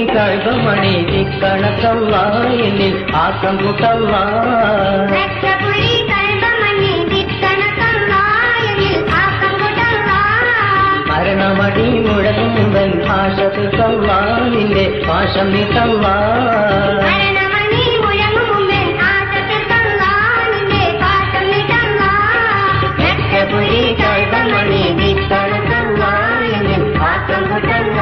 കഴുകമണി തിക്കണക്കല്ല എന്നിൽ ആക്കം കൂട്ടല്ല മരണമടി മുഴങ്ങും മുമ്പൻ ഭാഷ തീർക്കല്ല നിന്റെ ഭാഷം നീട്ടല്ല കഴുകമണി തിക്കണക്കല്ല എന്നിൽ ആക്കം കൂട്ടല്ല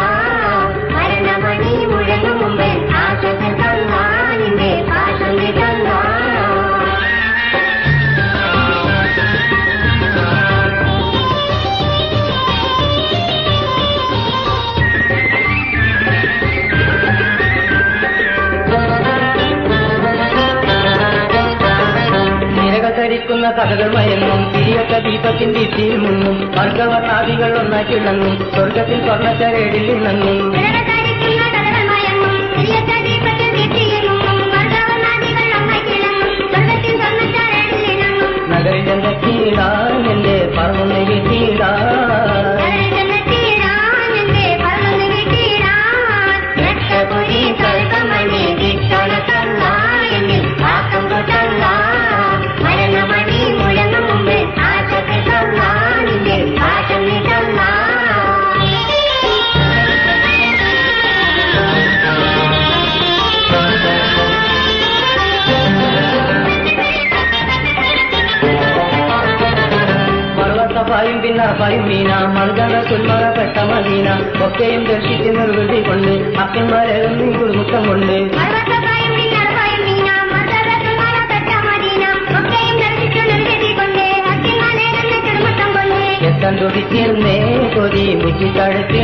മരണമണി മുഴങ്ങും മുമ്പൻ ഭാഷ തീർക്കല്ല നിന്റെ ഭാഷം നീട്ടല്ല ധരിക്കുന്ന കഥകൾ മയങ്ങും തിരിയക്ക ദീപത്തിന്റെ ഇത്തിയിൽ മുങ്ങും വർഗവർണാദികൾ ഒന്നാക്കിളങ്ങും സ്വർഗത്തിൽ സ്വർണ്ണച്ചരേടിൽ ഇണങ്ങും നഗരിന്റെ തീരാ എന്റെ പറന്ന് വീട്ടീരാ മീന മർഗണ സുന്മറ പെട്ട മദീന ഒക്കെയും ദർശിച്ച് നിർവൃതി കൊണ്ട് അപ്പന്മാരെന്നും കുടുംബം കൊണ്ട് എത്തം തൊടിച്ചിരുന്നേ കൊതി മുറ്റിത്തടുത്ത്